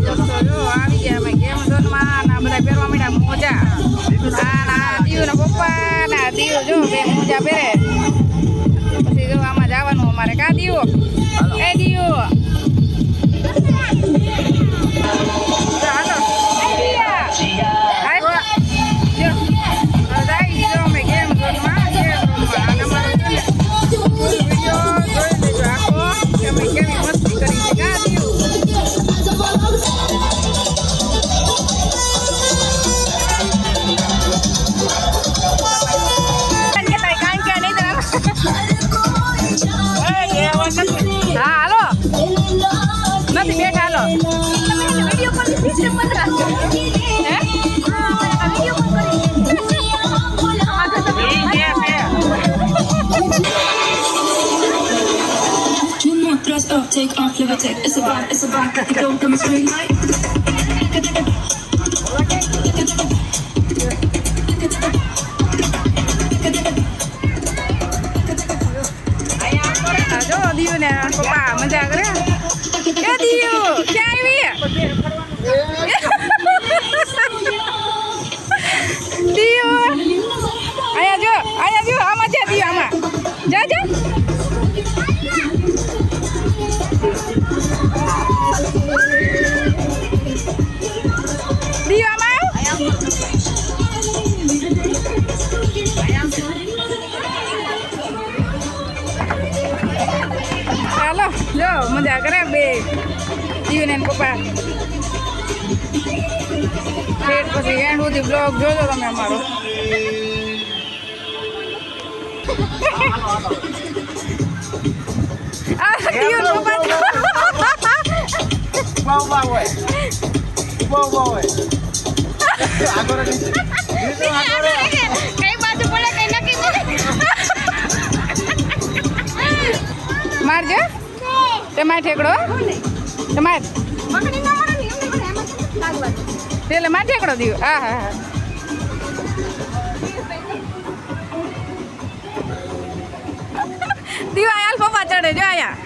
આવી ગયા અમે ગેમ ઝોનમાં ના બધા પહેરવા માંડ્યા મોજા. ના દીવ ને પપ્પા ના દીવ જો બે મોજા પહેરે. પછી જો આમાં જવાનું અમારે કા દીવ એ Diu take off, levitate. It's a vibe, let the go, demonstrate. જો દીવ ને પપ્પા મજા કરે એ દીવ ક્યાં આવી દીવ આયા જો આમાં છે દીવ આમાં જા જા દીવ આમાં ચાલો જો મજા કરે બે દીવ ને પપ્પા ફેર પછી એન્ડ સુધી બ્લોગ જોજો તમે અમારો મારજો તમારે ઠેકડો તમારે પેલે મારે ઠેકડો દીવ હા હા હા દીવા આલ પપ્પા ચડે જો આયા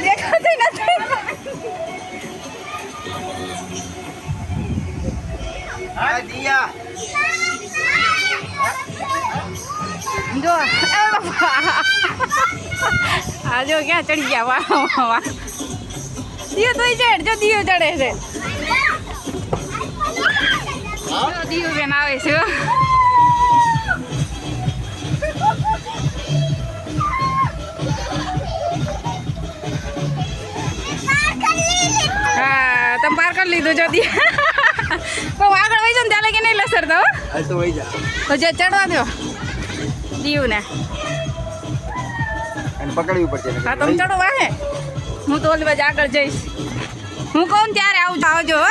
દેખાતી નથી જો આ જો ક્યાં ચડી ગયા વાહ દીવ તો ચડ જો દીવ ચડે છે દીવ બેન આવે છે હા તમે પાર કરી લીધું જો દીવ પણ આગળ વહી જાવ ને ત્યાં લગી નહીં લસરતા તો વહી જા તો જે ચડવા દો દીવ ને અને પકડવી પડશે હા તમે ચડો વાહે હું તો ઓલી બાજુ આગળ જઈશ હું કહું ત્યારે આવજો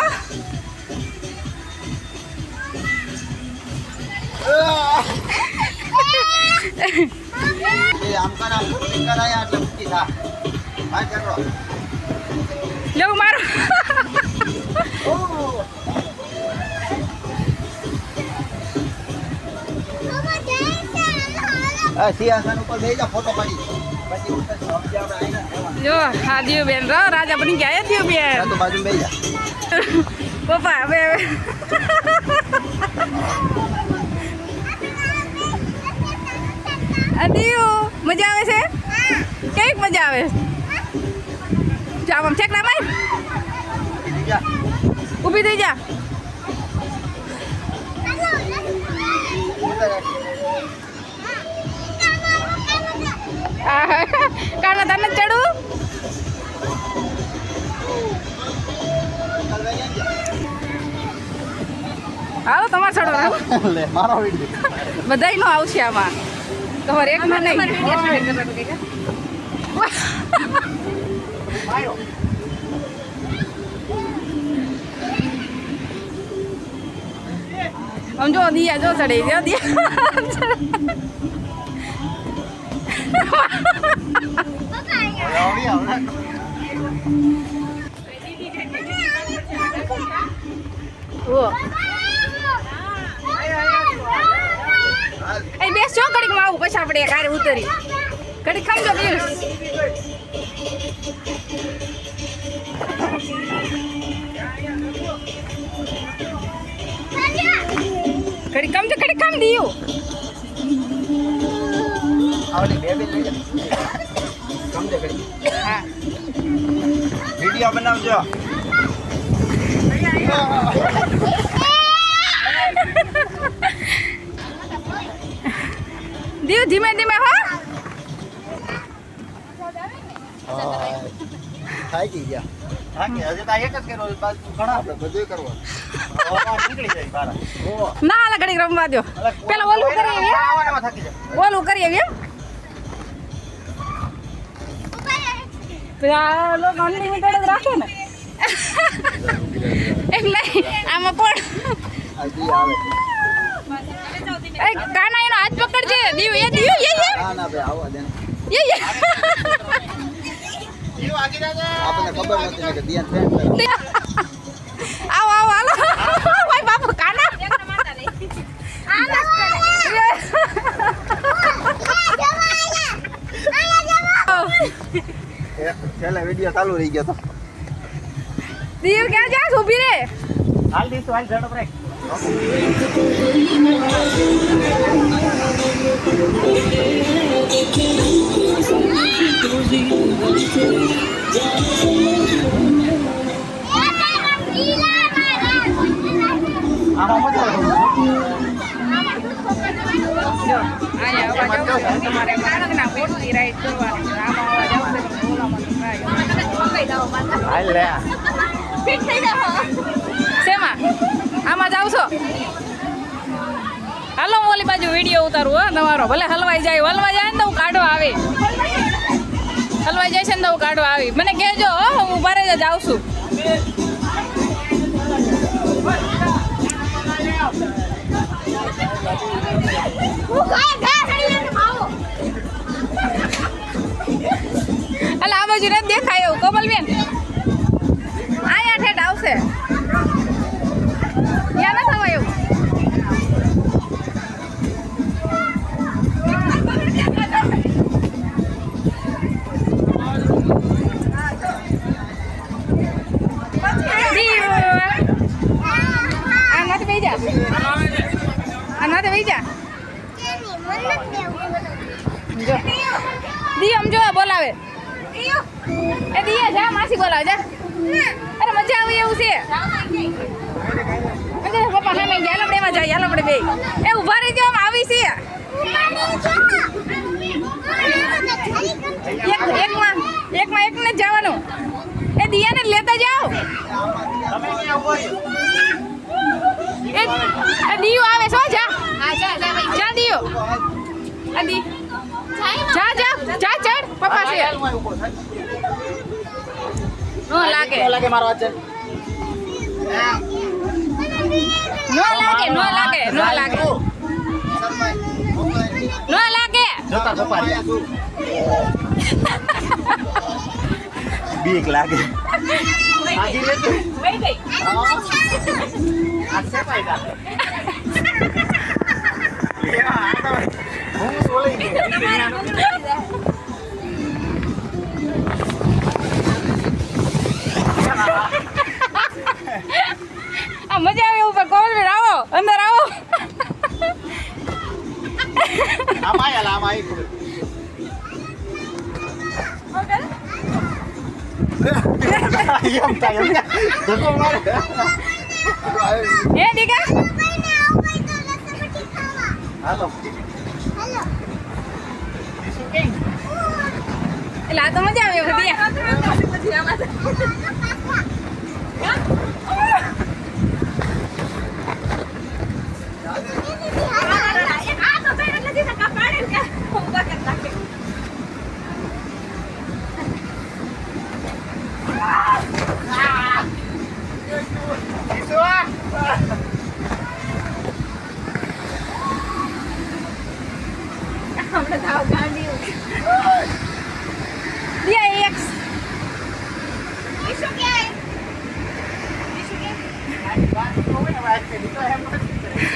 લેવું મારું સિંહાસન ઉપર બેસી જા ફોટો પાડી પછી જો હા દીવ બેન રો રાજા બની ગયા દીવ બેન તો બાજુ બેસી જા પપ્પા હવે દીવ મજા આવે છે કઈક મજા આવે જો આમ ઠેકડા માર ઊભી થઈ જા કાળા તને ચડું હાલો તમારે ચડો મારો બધા નો આવશે આમાં તમારે એક માં નહીં આમ જો દિયા જો ચડે જો એ બેસ જો ઘડીક માં આવું પછી આપણે કારે ઉતરી ઘડીક ખમજો બેસ દીવ આવલી બેબી લઈ જા સમજે કરી હા વિડિયો બનાવજો દીવ ધીમે ધીમે હો થાકી ગયા થાકી હજી તો એક જ કર્યો બાજુ ઘણા આપણે બધું કરવાનું નીકળી જાય બારા ના આલા ઘડીક રમવા દો પેલા ઓલું કરી આવીએ આવવામાં થાકી જાય ઓલું કરી આવીએ પેલા લોકો અનલિમિટેડ જ રાખે ને એમ નહીં આમાં પણ હજી આવે એ કાના એનો હાથ પકડજે દીવ એ દીવ એ ના ના ભાઈ આવવા દે એ આપણને ખબર નથી ને કે દિયા ફ્રેન્ડ આવો આવો હાલો ભાઈ બાપુ કાના છેલ્લે વિડિયો ચાલુ રહી ગયો તો દીવ ક્યાં જાસ ઊભી રે હાલ દીસુ હાલ ઝડપ રે આમાં મજા આવે આયા અવાજ આવશે તમારે કાળકના બોટની રાઈડ કરવાની છે આમાં અવાજ આવશે તો બોલામાં ટ્રાય હાલ લે ફિટ થઈ જાવ શેમાં આમાં જાવ છો હાલો ઓલી બાજુ વિડીયો ઉતારું હો તમારો ભલે હલવાઈ જાય ને તો હું કાઢવા આવી હલવાઈ જાય છે ને તો હું કાઢવા આવી મને કહેજો હો હું ઊભા રહી જાઉં છું અલા આ બાજુ નથી દેખાય એવું કોમલબેન આયા ઠેઠ આવશે ત્યાં ન થવાય એવું આ નથી બેસી જા જો દી આમ જો બોલાવે એ દી જા માસી બોલાવે જા અરે મજા આવે એવું છે અરે પપ્પા સામે ગયા લપડે માં જાય લપડે બે એ ઊભા રહી જાવ આવી છે એકમાં એકને જવાનું એ દિયાને લેતા જાઓ એ દીવ આવે છો જા જા દીવ અદી જા ચડ પપ્પા છે નો લાગે મારો હાથ છે નો લાગે જોતા પપ્પા બીક લાગે આજી લે તું વઈ ગઈ આ સે પાઈગા યા આ તો હું બોલી ગઈ આ મજા આવે ઉપર કોલ આવો અંદર આવો આમાં આવી એમ થાય ધક્કો મારે હે દીકા હાલો એટલે આ તો મજા આવે બધી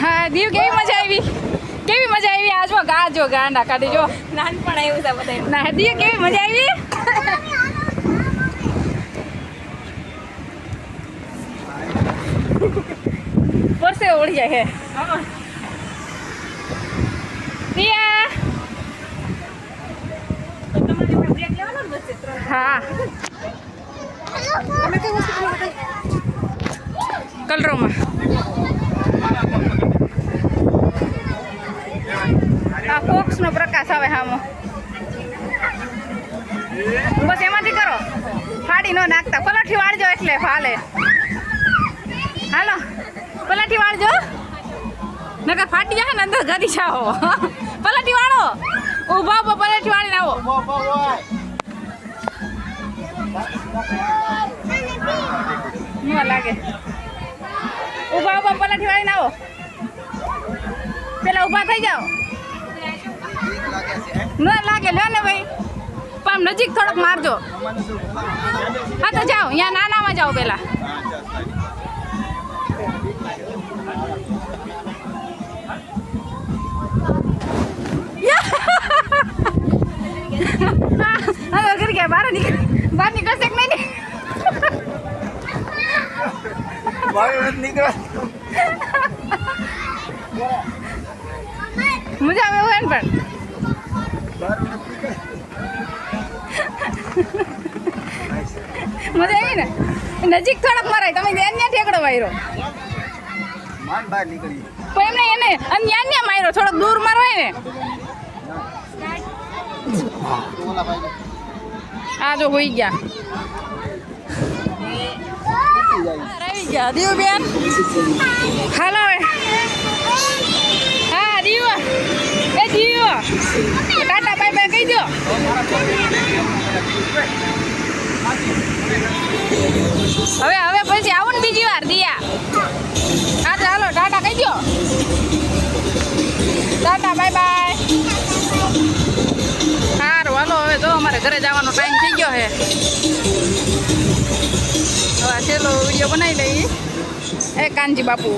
હા દીવ કેવી મજા આવી આજ જો ગાંડા કાઢી જો નાનપણ આવ્યું છે બધા ના દીવ કેવી મજા આવી પરસે ઓળી જાય હે હા કલરોમાં આ ફોક્સનો પ્રકાશ આવે હામો બસ એમાંથી કરો ફાડી ન નાખતા પલાઠી વાળજો એટલે ફાલે હાલો પલાઠી વાળજો નકર ફાટી જાય ને અંદર ઘરી જાઓ પલાઠી વાળો ઊભા ઊભા પલાઠી વાળીને આવો ન લાગે ઊભા ઊભા પલાઠી વાળીને આવો પેલા ઊભા થઈ જાઓ ન લાગે લ્યો ને ભાઈ પણ નજીક થોડોક મારજો હા તો જાઓ અહીંયા નાનામાં જાઓ પેલા હા ઘર ગયા બહાર નીકળશે કે નહીં મજા આવે એવું પણ મજા આવી ને નજીક થોડોક મરાય તમે ત્યાં ઠેકડો વાયરો પણ એમને એને ત્યાં માર્યો થોડોક દૂર મારવાય ને આ જો હોઈ ગયા રહી ગયા દીવ બેન હાલો હવે હા દીવ એ દીવ ટાટા બાય બાય કહી દો હવે પછી આવો ને બીજી વાર દિયા હા ચાલો ટાટા કહી દો ટાટા બાય બાય સારું હાલો હવે જો અમારે ઘરે જવાનો ટાઈમ થઈ ગયો છે હવે છેલ્લો વિડીયો બનાવી લઈએ એ કાનજી બાપુ